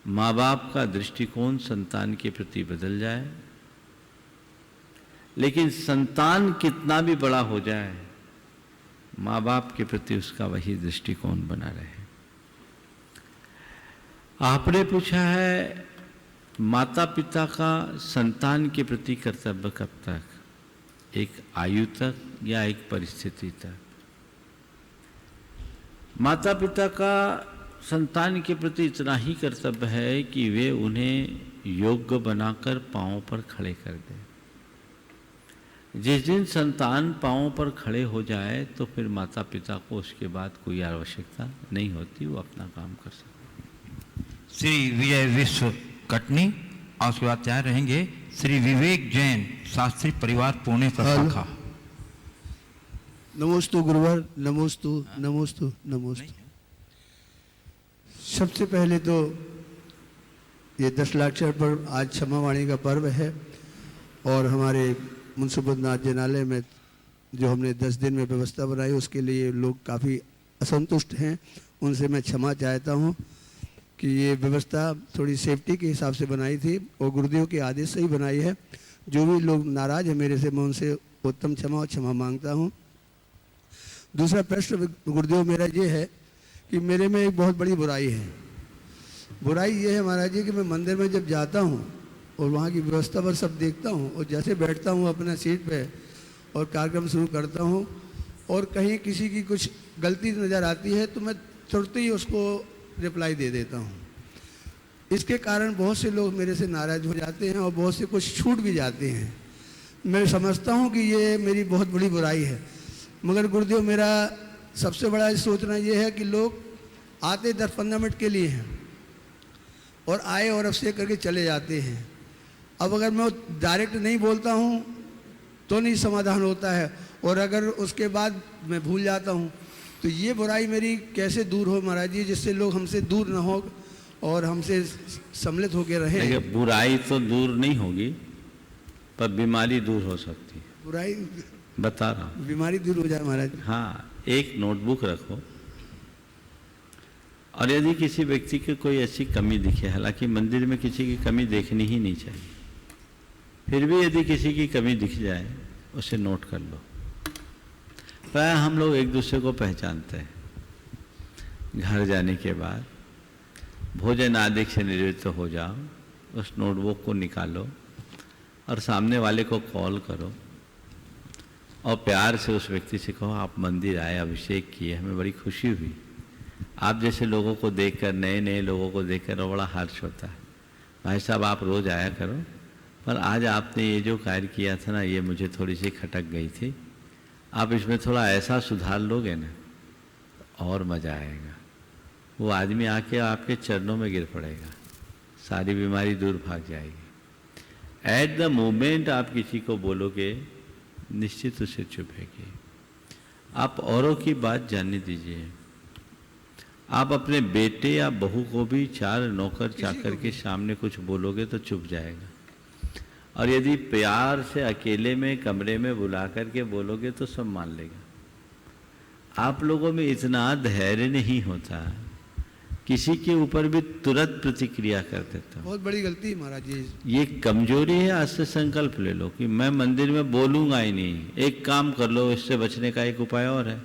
माँ बाप का दृष्टिकोण संतान के प्रति बदल जाए, लेकिन संतान कितना भी बड़ा हो जाए माँ बाप के प्रति उसका वही दृष्टिकोण बना रहे। आपने पूछा है माता पिता का संतान के प्रति कर्तव्य कब तक, एक आयु तक या एक परिस्थिति तक। माता पिता का संतान के प्रति इतना ही कर्तव्य है कि वे उन्हें योग्य बनाकर पांवों पर खड़े कर दें। जिस दिन संतान पांवों पर खड़े हो जाए तो फिर माता पिता को उसके बाद कोई आवश्यकता नहीं होती, वो अपना काम कर सकते। श्री विजय विश्व कटनी और उसके बाद तैयार रहेंगे श्री विवेक जैन शास्त्री परिवार पुणे का शाखा। नमोस्तु गुरुवर, नमोस्तु नमोस्तु नमोस्तु। सबसे पहले तो ये 10 लाक्षर पर आज क्षमावाणी का पर्व है और हमारे मुंसुबनाथ जनालय में जो हमने 10 दिन में व्यवस्था बनाई उसके लिए लोग काफ़ी असंतुष्ट हैं। उनसे मैं क्षमा चाहता हूँ कि ये व्यवस्था थोड़ी सेफ्टी के हिसाब से बनाई थी और गुरुदेव के आदेश से ही बनाई है। जो भी लोग नाराज हैं मेरे से, मैं उनसे उत्तम क्षमा मांगता हूँ। दूसरा प्रश्न गुरुदेव मेरा ये है कि मेरे में एक बहुत बड़ी बुराई है। बुराई ये है महाराज जी कि मैं मंदिर में जब जाता हूँ और वहाँ की व्यवस्था पर सब देखता हूँ और जैसे बैठता हूँ अपना सीट पे और कार्यक्रम शुरू करता हूँ और कहीं किसी की कुछ गलती नज़र आती है तो मैं तुरंत ही उसको रिप्लाई दे देता हूँ। इसके कारण बहुत से लोग मेरे से नाराज़ हो जाते हैं और बहुत से कुछ छूट भी जाते हैं। मैं समझता हूँ कि ये मेरी बहुत बड़ी बुराई है, मगर गुरुदेव मेरा सबसे बड़ा सोचना ये है कि लोग आते 10-15 मिनट के लिए हैं और आए और अफसे करके चले जाते हैं। अब अगर मैं डायरेक्ट नहीं बोलता हूँ तो नहीं समाधान होता है और अगर उसके बाद मैं भूल जाता हूँ तो ये बुराई मेरी कैसे दूर हो महाराज जी, जिससे लोग हमसे दूर ना हो और हमसे सम्मिलित होकर रहें। देखिए, बुराई तो दूर नहीं होगी पर बीमारी दूर हो सकती है। बुराई बता रहा हूँ, बीमारी दूर हो जाए महाराज। हाँ, एक नोटबुक रखो और यदि किसी व्यक्ति की कोई ऐसी कमी दिखे, हालांकि मंदिर में किसी की कमी देखनी ही नहीं चाहिए, फिर भी यदि किसी की कमी दिख जाए उसे नोट कर लो। प्राय हम लोग एक दूसरे को पहचानते हैं। घर जाने के बाद भोजन आदि से निवृत्त हो जाओ, उस नोटबुक को निकालो और सामने वाले को कॉल करो और प्यार से उस व्यक्ति से कहो आप मंदिर आए, अभिषेक किए, हमें बड़ी खुशी हुई। आप जैसे लोगों को देखकर, नए नए लोगों को देखकर बड़ा हर्ष होता है। भाई साहब आप रोज़ आया करो, पर आज आपने ये जो कार्य किया था ना, ये मुझे थोड़ी सी खटक गई थी, आप इसमें थोड़ा ऐसा सुधार लोगे ना और मज़ा आएगा। वो आदमी आके आपके चरणों में गिर पड़ेगा, सारी बीमारी दूर भाग जाएगी। एट द मोमेंट आप किसी को बोलोगे निश्चित उसे चुभेगी। आप औरों की बात जानने दीजिए। आप अपने बेटे या बहू को भी 4 नौकर चाकर के सामने कुछ बोलोगे तो चुप जाएगा, और यदि प्यार से अकेले में कमरे में बुला करके बोलोगे तो सब मान लेगा। आप लोगों में इतना धैर्य नहीं होता किसी के ऊपर भी तुरंत प्रतिक्रिया कर देता हूँ। बहुत बड़ी गलती है महाराज जी। ये कमजोरी है। आज से संकल्प ले लो कि मैं मंदिर में बोलूंगा ही नहीं। एक काम कर लो, इससे बचने का एक उपाय और है,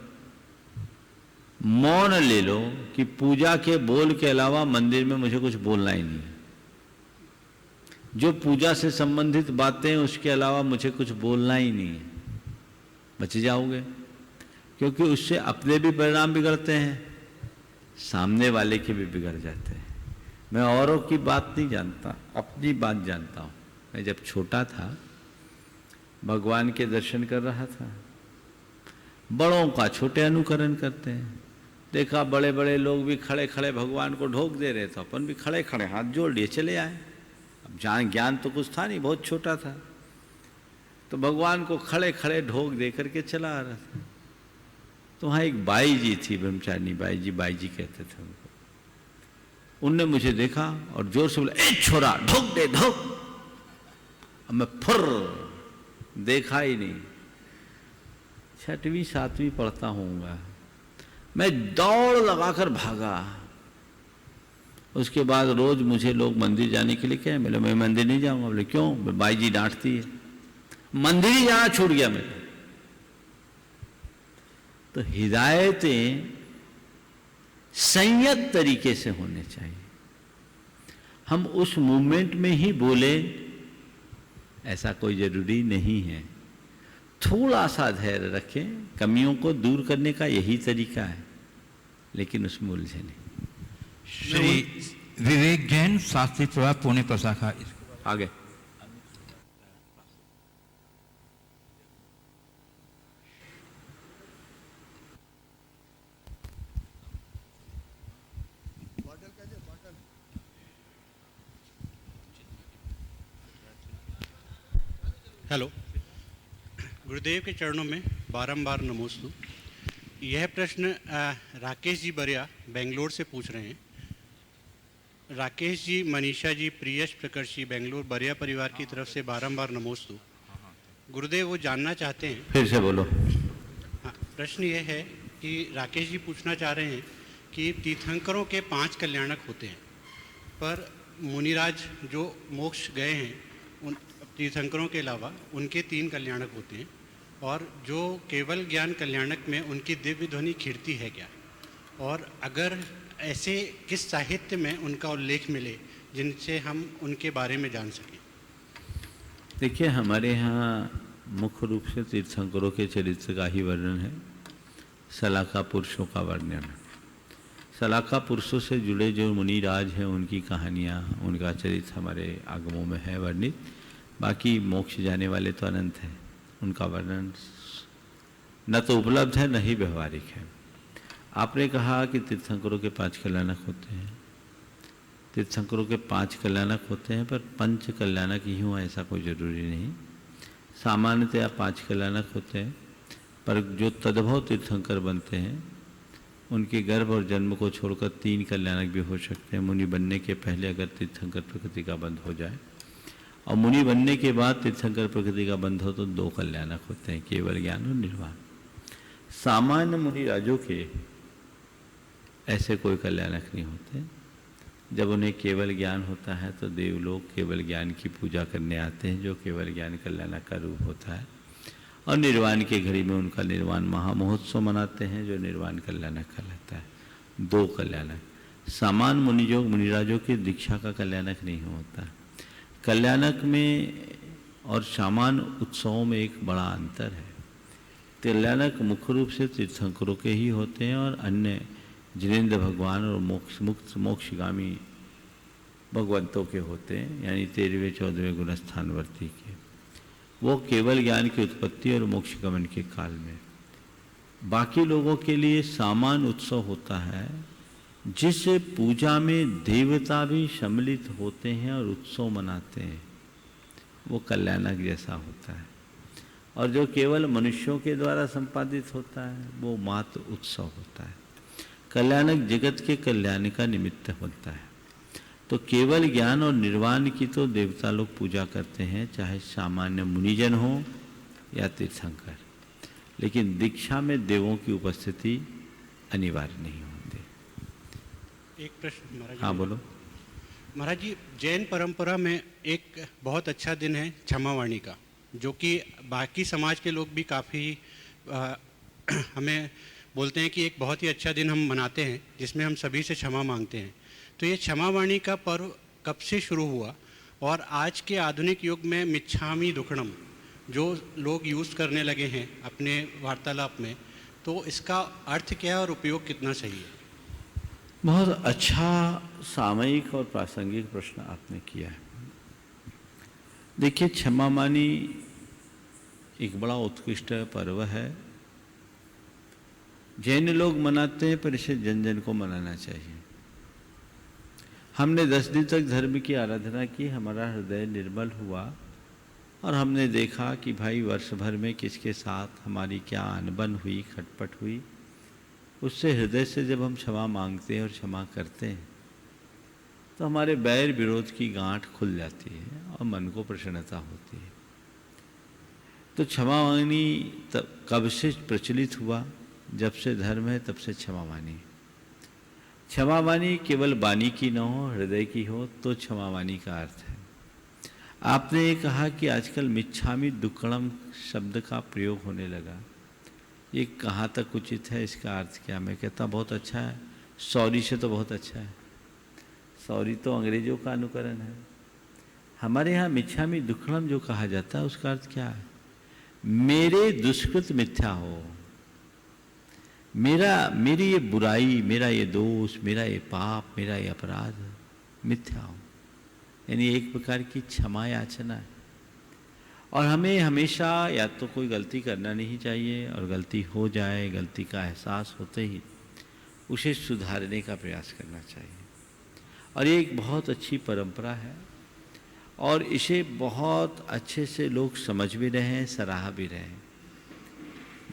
मौन ले लो कि पूजा के बोल के अलावा मंदिर में मुझे कुछ बोलना ही नहीं है। जो पूजा से संबंधित बातें उसके अलावा मुझे कुछ बोलना ही नहीं है। बच जाओगे, क्योंकि उससे अपने भी परिणाम बिगड़ते हैं, सामने वाले के भी बिगड़ जाते हैं। मैं औरों की बात नहीं जानता, अपनी बात जानता हूँ। मैं जब छोटा था भगवान के दर्शन कर रहा था, बड़ों का छोटे अनुकरण करते हैं। देखा बड़े बड़े लोग भी खड़े खड़े भगवान को ढोक दे रहे थे, अपन भी खड़े खड़े हाथ जोड़ लिए चले आए। अब ज्ञान तो कुछ था नहीं, बहुत छोटा था, तो भगवान को खड़े खड़े ढोक दे करके चला आ रहा था। तो वहाँ एक बाई जी थी, ब्रह्मचारिणी बाई जी कहते थे उनको। उनने मुझे देखा और जोर से बोला, ए छोरा ढोक दे ढोक। अब मैं फुर देखा ही नहीं, 6वीं 7वीं पढ़ता होऊंगा। मैं दौड़ लगाकर भागा। उसके बाद रोज मुझे लोग मंदिर जाने के लिए कहे, बोले मैं मंदिर नहीं जाऊंगा। बोले क्यों? बाई जी डांटती है। मंदिर ही जाना छूट गया मेरे। तो हिदायतें संयत तरीके से होने चाहिए। हम उस मूवमेंट में ही बोले ऐसा कोई जरूरी नहीं है। थोड़ा सा धैर्य रखें, कमियों को दूर करने का यही तरीका है, लेकिन उसमें उलझे नहीं। श्री विवेक जैन, शास्त्री प्रभाव, पुणे प्रशाखा। आगे हेलो, गुरुदेव के चरणों में बारंबार नमोस्तु। यह प्रश्न राकेश जी बरिया बेंगलोर से पूछ रहे हैं। राकेश जी, मनीषा जी, प्रियश, प्रकर्ष जी, बेंगलोर बरिया परिवार की तरफ से बारंबार नमोस्तु। गुरुदेव वो जानना चाहते हैं, फिर से बोलो। हाँ, प्रश्न ये है कि राकेश जी पूछना चाह रहे हैं कि तीर्थंकरों के 5 कल्याणक होते हैं, पर मुनिराज जो मोक्ष गए हैं उन तीर्थंकरों के अलावा उनके 3 कल्याणक होते हैं, और जो केवल ज्ञान कल्याणक में उनकी दिव्य ध्वनि खिड़ती है क्या? और अगर ऐसे किस साहित्य में उनका उल्लेख मिले जिनसे हम उनके बारे में जान सकें? देखिए, हमारे यहाँ मुख्य रूप से तीर्थंकरों के चरित्र का ही वर्णन है, सलाका पुरुषों का वर्णन है। सलाका पुरुषों से जुड़े जो मुनिराज हैं उनकी कहानियाँ, उनका चरित्र हमारे आगमों में है वर्णित। बाकी मोक्ष जाने वाले तो अनंत हैं, उनका वर्णन न तो उपलब्ध है न ही व्यवहारिक है। आपने कहा कि तीर्थंकरों के 5 कल्याणक होते हैं। तीर्थंकरों के 5 कल्याणक होते हैं, पर 5 कल्याणक ही हों ऐसा कोई ज़रूरी नहीं। सामान्यतया 5 कल्याणक होते हैं, पर जो तद्भव तीर्थंकर बनते हैं उनके गर्भ और जन्म को छोड़कर 3 कल्याणक भी हो सकते हैं। मुनि बनने के पहले अगर तीर्थंकर प्रकृति का बंध हो जाए, और मुनि बनने के बाद तीर्थंकर प्रकृति का बंध हो तो 2 कल्याणक होते हैं, केवल ज्ञान और निर्वाण। सामान्य मुनि राजों के ऐसे कोई कल्याणक नहीं होते। जब उन्हें केवल ज्ञान होता है तो देवलोक केवल ज्ञान की पूजा करने आते हैं, जो केवल ज्ञान कल्याणक का रूप होता है। और निर्वाण की घड़ी में उनका निर्वाण महामहोत्सव मनाते हैं, जो निर्वाण कल्याणक कहलाता है। 2 कल्याणक। सामान्य मुनिराजों की दीक्षा का कल्याणक नहीं होता। कल्याणक में और सामान्य उत्सवों में एक बड़ा अंतर है। कल्याणक मुख्य रूप से तीर्थंकरों के ही होते हैं, और अन्य जिनेन्द्र भगवान और मोक्षगामी भगवंतों के होते हैं, यानी 13वें 14वें गुणस्थानवर्ती के। वो केवल ज्ञान की उत्पत्ति और मोक्ष गमन के काल में। बाकी लोगों के लिए सामान्य उत्सव होता है, जिस पूजा में देवता भी सम्मिलित होते हैं और उत्सव मनाते हैं, वो कल्याणक जैसा होता है। और जो केवल मनुष्यों के द्वारा संपादित होता है वो मात्र उत्सव होता है। कल्याणक जगत के कल्याण का निमित्त होता है। तो केवल ज्ञान और निर्वाण की तो देवता लोग पूजा करते हैं, चाहे सामान्य मुनिजन हो या तीर्थंकर, लेकिन दीक्षा में देवों की उपस्थिति अनिवार्य नहीं होती। एक प्रश्न महाराज। हाँ बोलो। महाराज जी, जैन परंपरा में एक बहुत अच्छा दिन है क्षमावाणी का, जो कि बाकी समाज के लोग भी काफ़ी हमें बोलते हैं कि एक बहुत ही अच्छा दिन हम मनाते हैं जिसमें हम सभी से क्षमा मांगते हैं। तो ये क्षमावाणी का पर्व कब से शुरू हुआ, और आज के आधुनिक युग में मिच्छामी दुक्कड़म जो लोग यूज़ करने लगे हैं अपने वार्तालाप में, तो इसका अर्थ क्या है और उपयोग कितना सही है? बहुत अच्छा सामयिक और प्रासंगिक प्रश्न आपने किया है। देखिए, क्षमा मानी एक बड़ा उत्कृष्ट पर्व है। जैन लोग मनाते हैं, पर इसे जन जन को मनाना चाहिए। हमने 10 दिन तक धर्म की आराधना की, हमारा हृदय निर्मल हुआ और हमने देखा कि भाई वर्ष भर में किसके साथ हमारी क्या अनबन हुई, खटपट हुई। उससे हृदय से जब हम क्षमा मांगते हैं और क्षमा करते हैं तो हमारे बैर विरोध की गांठ खुल जाती है और मन को प्रसन्नता होती है। तो क्षमा मांगनी तब कब से प्रचलित हुआ? जब से धर्म है तब से क्षमा मानी। क्षमा वाणी केवल वाणी की न हो, हृदय की हो, तो क्षमा वाणी का अर्थ है। आपने ये कहा कि आजकल मिच्छामी दुक्कड़म शब्द का प्रयोग होने लगा, ये कहाँ तक उचित है, इसका अर्थ क्या? मैं कहता बहुत अच्छा है, सॉरी से तो बहुत अच्छा है। सॉरी तो अंग्रेजों का अनुकरण है। हमारे यहाँ मिच्छामी दुक्कड़म जो कहा जाता है उसका अर्थ क्या है? मेरे दुष्कृत मिथ्या हो, मेरी ये बुराई, मेरा ये दोष, मेरा ये पाप, मेरा ये अपराध मिथ्या हो, यानी एक प्रकार की क्षमा याचना है। और हमें हमेशा या तो कोई गलती करना नहीं चाहिए, और गलती हो जाए, गलती का एहसास होते ही उसे सुधारने का प्रयास करना चाहिए। और ये एक बहुत अच्छी परंपरा है और इसे बहुत अच्छे से लोग समझ भी रहे हैं, सराह भी रहे हैं।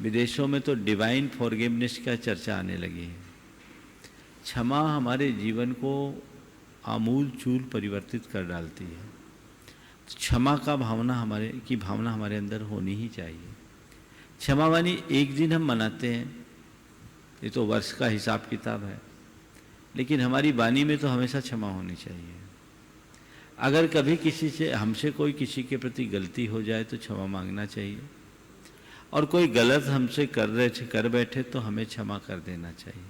विदेशों में तो डिवाइन फॉरगिवनेस का चर्चा आने लगी है। क्षमा हमारे जीवन को आमूल चूल परिवर्तित कर डालती है। तो क्षमा का भावना हमारे अंदर होनी ही चाहिए। क्षमा वाणी एक दिन हम मनाते हैं, ये तो वर्ष का हिसाब किताब है, लेकिन हमारी वाणी में तो हमेशा क्षमा होनी चाहिए। अगर कभी हमसे कोई किसी के प्रति गलती हो जाए तो क्षमा मांगना चाहिए, और कोई गलत हमसे कर बैठे तो हमें क्षमा कर देना चाहिए।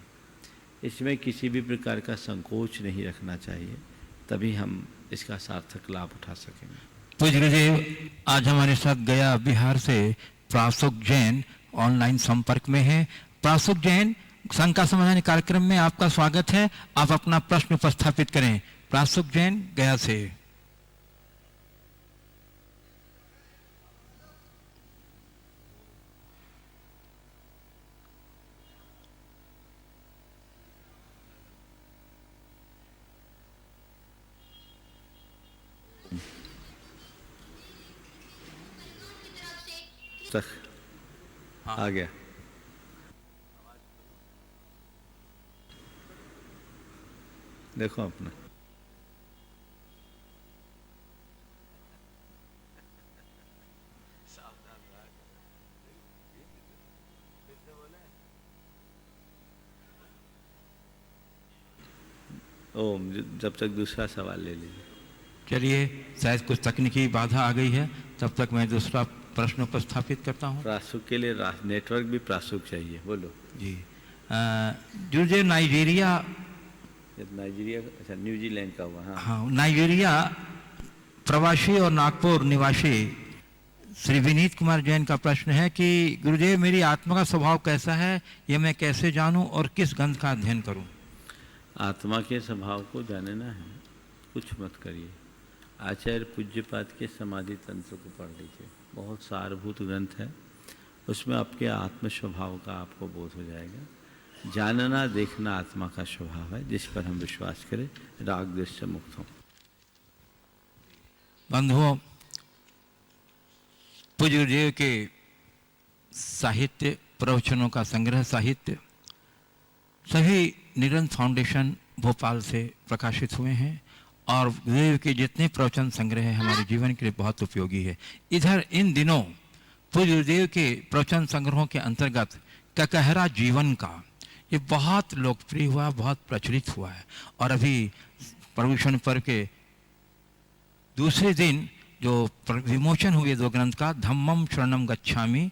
इसमें किसी भी प्रकार का संकोच नहीं रखना चाहिए, तभी हम इसका सार्थक लाभ उठा सकेंगे। पूज्य गुरुदेव, आज हमारे साथ गया बिहार से प्रासुक जैन ऑनलाइन संपर्क में है। प्रासुक जैन, शंका समाधान कार्यक्रम में आपका स्वागत है। आप अपना प्रश्न उपस्थापित करें। प्रासुक जैन, गया से। तक आ गया। देखो अपना ओम, जब तक दूसरा सवाल ले लीजिए। चलिए, शायद कुछ तकनीकी बाधा आ गई है, तब तक मैं दूसरा प्रश्न उपस्थापित करता हूँ। प्रासुक के लिए नेटवर्क भी प्रासुक चाहिए। बोलो जी। जो नाइजीरिया, अच्छा न्यूजीलैंड का हुआ। हाँ, नाइजीरिया प्रवासी और नागपुर निवासी श्री विनीत कुमार जैन का प्रश्न है कि गुरुदेव, मेरी आत्मा का स्वभाव कैसा है, ये मैं कैसे जानूं और किस ग्रंथ का अध्ययन करूं? आत्मा के स्वभाव को जानना है, कुछ मत करिए। आचार्य पूज्यपाद के समाधि तंत्र को पढ़ लीजिए, बहुत सारभूत ग्रंथ है, उसमें आपके आत्म स्वभाव का आपको बोध हो जाएगा। जानना देखना आत्मा का स्वभाव है, जिस पर हम विश्वास करें, राग द्वेष से मुक्त हों। बंधुओं, पूज्य गुरुदेव के साहित्य, प्रवचनों का संग्रह साहित्य सभी निरंतर फाउंडेशन भोपाल से प्रकाशित हुए हैं, और गुरुदेव के जितने प्रवचन संग्रह है हमारे जीवन के लिए बहुत उपयोगी है। इधर इन दिनों पूज्य गुरुदेव के प्रवचन संग्रहों के अंतर्गत ककहरा जीवन का ये बहुत लोकप्रिय हुआ, बहुत प्रचलित हुआ है। और अभी प्रभूषण पर्व के दूसरे दिन जो विमोचन हुए 2 ग्रंथ का, धम्मम शरणम गच्छामि,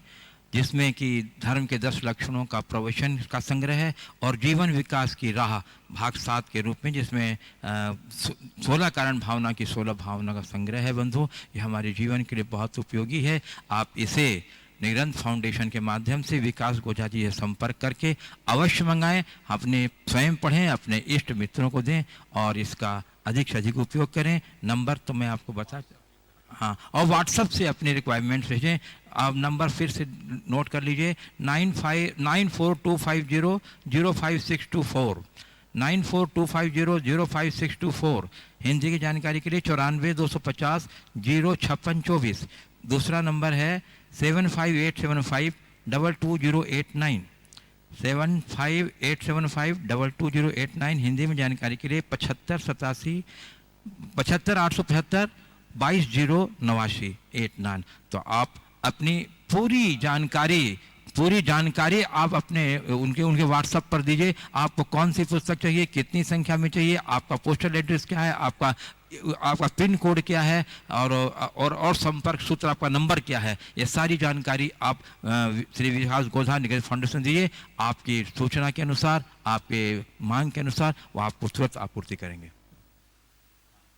जिसमें कि धर्म के 10 लक्षणों का प्रवचन का संग्रह है, और जीवन विकास की राह भाग 7 के रूप में, जिसमें 16 कारण भावना की 16 भावना का संग्रह है। बंधु, ये हमारे जीवन के लिए बहुत उपयोगी है। आप इसे निरंत फाउंडेशन के माध्यम से विकास गोझा जी से संपर्क करके अवश्य मंगाएं, अपने स्वयं पढ़ें, अपने इष्ट मित्रों को दें और इसका अधिक से अधिक उपयोग करें। नंबर तो मैं आपको बता, हाँ, और व्हाट्सएप से अपनी रिक्वायरमेंट भेजें। आप नंबर फिर से नोट कर लीजिए, 9425005624, 9425005624। हिंदी की जानकारी के लिए 94-250-05624। दूसरा नंबर है 75875-22089, 75875-22089। हिंदी में जानकारी के लिए 7587-875-2289। तो आप अपनी पूरी जानकारी आप अपने उनके व्हाट्सएप पर दीजिए। आपको कौन सी पुस्तक चाहिए, कितनी संख्या में चाहिए, आपका पोस्टल एड्रेस क्या है, आपका पिन कोड क्या है, और संपर्क सूत्र, आपका नंबर क्या है, ये सारी जानकारी आप श्री विकास गोझा निकेतन फाउंडेशन दीजिए। आपकी सूचना के अनुसार, आपके मांग के अनुसार वो आपको तुरंत आपूर्ति करेंगे।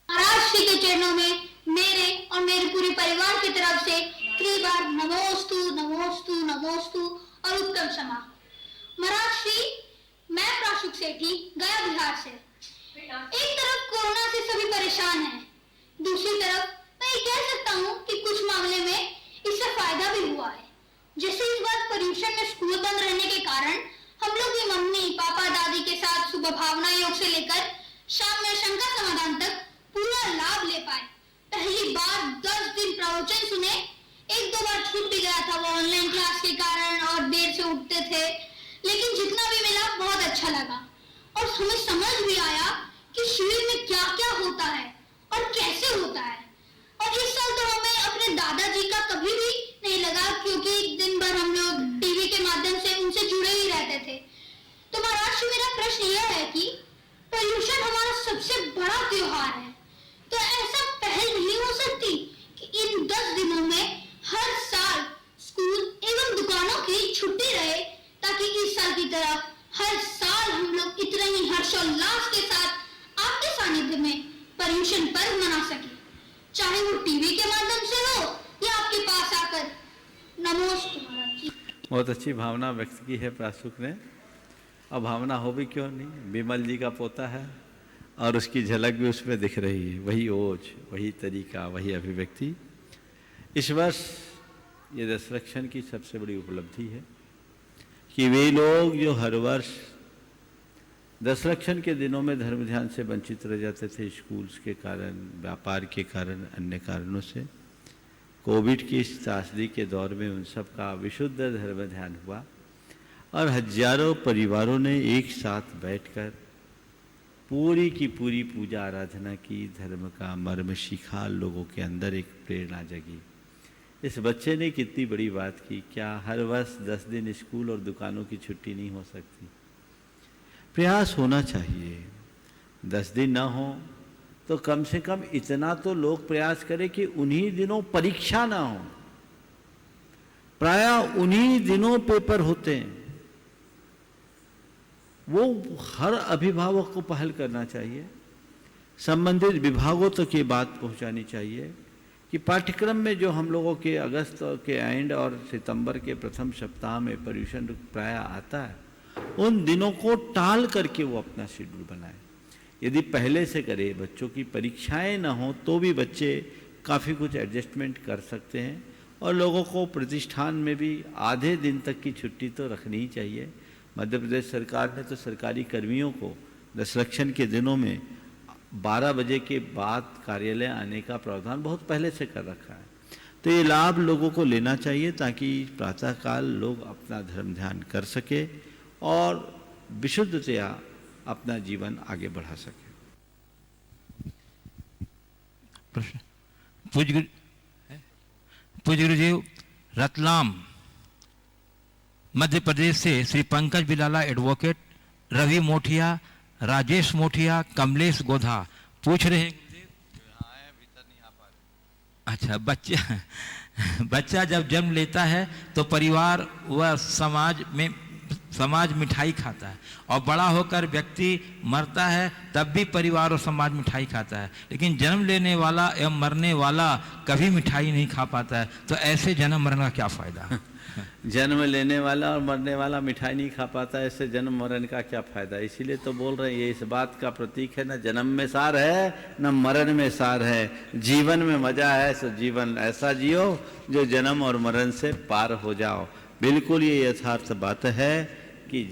महाराज श्री के चरणों में मेरे और मेरे पूरे परिवार की तरफ से कई बार नमोस्तु नमोस्तु नमोस्तु और उत्तम क्षमा। महाराज श्री, मैं प्राशुक सेठी, गया बिहार से। एक तरफ कोरोना से सभी परेशान हैं, दूसरी तरफ मैं ये कह सकता हूँ कि कुछ मामले में इससे फायदा भी हुआ है। जैसे इस बार पर्यूषण में स्कूल बंद रहने के कारण हम लोग भी मम्मी पापा दादी के साथ सुबह भावना योग से लेकर शाम में शंका समाधान तक पूरा लाभ ले पाए। पहली बार 10 दिन प्रवचन सुने, 1-2 बार छूट भी गया था वो ऑनलाइन क्लास के कारण और देर से उठते थे, लेकिन जितना भी मिला बहुत अच्छा लगा। और हमें समझ भी आया कि शिविर में क्या क्या होता है और कैसे होता है। और इस साल तो हमें अपने दादाजी का कभी भी नहीं लगा, क्योंकि दिन भर हम लोग टीवी के माध्यम से उनसे जुड़े ही रहते थे। तो महाराज जी, मेरा प्रश्न यह है कि पर्यूषण हमारा सबसे बड़ा त्योहार है, तो ऐसा पहल नहीं हो सकती कि इन 10 दिनों में हर साल स्कूल एवं दुकानों की छुट्टी रहे, ताकि इस साल की तरह हर साल हम लोग इतने ही हर्षोल्लास के साथ आपके सानिध्य में पर्यूषण पर्व मना सके, चाहे वो टीवी के माध्यम से हो या आपके पास आकर। नमोस्तु महाराज जी। बहुत अच्छी भावना व्यक्त की है प्राशुक ने, और भावना हो भी क्यों नहीं, विमल जी का पोता है और उसकी झलक भी उसमें दिख रही है। वही ओज, वही तरीका, वही अभिव्यक्ति। इस वर्ष ये दशरक्षण की सबसे बड़ी उपलब्धि है कि वे लोग जो हर वर्ष दशरक्षण के दिनों में धर्म ध्यान से वंचित रह जाते थे, स्कूल्स के कारण, व्यापार के कारण, अन्य कारणों से, कोविड की इस त्रासदी के दौर में उन सब का विशुद्ध धर्म ध्यान हुआ और हजारों परिवारों ने एक साथ बैठकर पूरी की पूरी पूजा आराधना की, धर्म का मर्म सीखा, लोगों के अंदर एक प्रेरणा जगी। इस बच्चे ने कितनी बड़ी बात की, क्या हर वर्ष 10 दिन स्कूल और दुकानों की छुट्टी नहीं हो सकती? प्रयास होना चाहिए। 10 दिन ना हो तो कम से कम इतना तो लोग प्रयास करें कि उन्हीं दिनों परीक्षा ना हो। प्रायः उन्हीं दिनों पेपर होते हैं। वो हर अभिभावक को पहल करना चाहिए, संबंधित विभागों तक ये बात पहुंचानी चाहिए कि पाठ्यक्रम में जो हम लोगों के अगस्त के एंड और सितंबर के प्रथम सप्ताह में पर्यूषण प्राय आता है, उन दिनों को टाल करके वो अपना शेड्यूल बनाए। यदि पहले से करे, बच्चों की परीक्षाएं ना हो तो भी बच्चे काफ़ी कुछ एडजस्टमेंट कर सकते हैं और लोगों को प्रतिष्ठान में भी आधे दिन तक की छुट्टी तो रखनी ही चाहिए। मध्य प्रदेश सरकार ने तो सरकारी कर्मियों को दशरक्षण के दिनों में 12 बजे के बाद कार्यालय आने का प्रावधान बहुत पहले से कर रखा है। तो ये लाभ लोगों को लेना चाहिए ताकि प्रातःकाल लोग अपना धर्म ध्यान कर सके और विशुद्धतया अपना जीवन आगे बढ़ा सके। प्रश्न पूज्य गुरुदेव, रतलाम मध्य प्रदेश से श्री पंकज बिलाला एडवोकेट रवि मोठिया, राजेश मोठिया, कमलेश गोधा पूछ रहे हैं अच्छा बच्चा जब जन्म लेता है तो परिवार व समाज मिठाई खाता है, और बड़ा होकर व्यक्ति मरता है तब भी परिवार और समाज मिठाई खाता है, लेकिन जन्म लेने वाला एवं मरने वाला कभी मिठाई नहीं खा पाता है। तो ऐसे जन्म मरण का क्या फायदा? जन्म लेने वाला और मरने वाला मिठाई नहीं खा पाता, ऐसे जन्म मरण का क्या फायदा? इसीलिए तो बोल रहे हैं, ये इस बात का प्रतीक है, न जन्म में सार है न मरण में सार है। जीवन में मजा है सो जीवन ऐसा जियो जो जन्म और मरण से पार हो जाओ। बिल्कुल ये यथार्थ बात है कि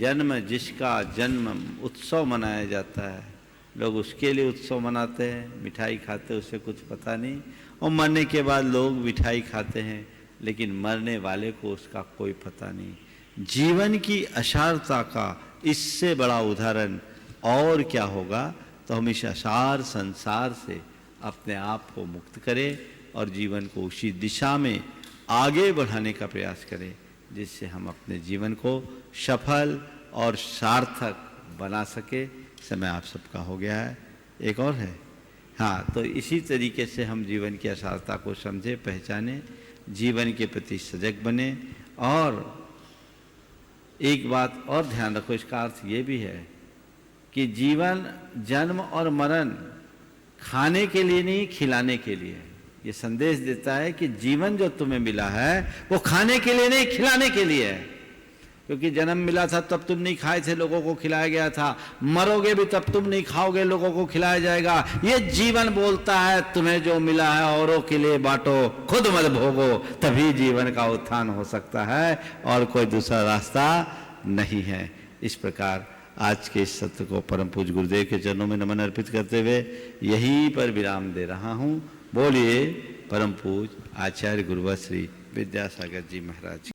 जिसका जन्म उत्सव मनाया जाता है, लोग उसके लिए उत्सव मनाते हैं, मिठाई खाते, उसे कुछ पता नहीं, और मरने के बाद लोग मिठाई खाते हैं, लेकिन मरने वाले को उसका कोई पता नहीं। जीवन की असारता का इससे बड़ा उदाहरण और क्या होगा? तो हम इस असार संसार से अपने आप को मुक्त करें और जीवन को उसी दिशा में आगे बढ़ाने का प्रयास करें, जिससे हम अपने जीवन को सफल और सार्थक बना सके। समय आप सबका हो गया है, एक और है। हाँ, तो इसी तरीके से हम जीवन की असारता को समझे, पहचाने, जीवन के प्रति सजग बने। और एक बात और ध्यान रखो, इसका अर्थ ये भी है कि जीवन, जन्म और मरण खाने के लिए नहीं, खिलाने के लिए है। ये संदेश देता है कि जीवन जो तुम्हें मिला है वो खाने के लिए नहीं, खिलाने के लिए है। क्योंकि जन्म मिला था तब तुम नहीं खाए थे, लोगों को खिलाया गया था। मरोगे भी तब तुम नहीं खाओगे, लोगों को खिलाया जाएगा। ये जीवन बोलता है तुम्हें जो मिला है औरों के लिए बांटो, खुद मत भोगो, तभी जीवन का उत्थान हो सकता है, और कोई दूसरा रास्ता नहीं है। इस प्रकार आज के इस सत्र को परम पूज्य गुरुदेव के चरणों में नमन अर्पित करते हुए यहीं पर विराम दे रहा हूँ। बोलिए परम पूज्य आचार्य गुरुवर श्री विद्यासागर जी महाराज।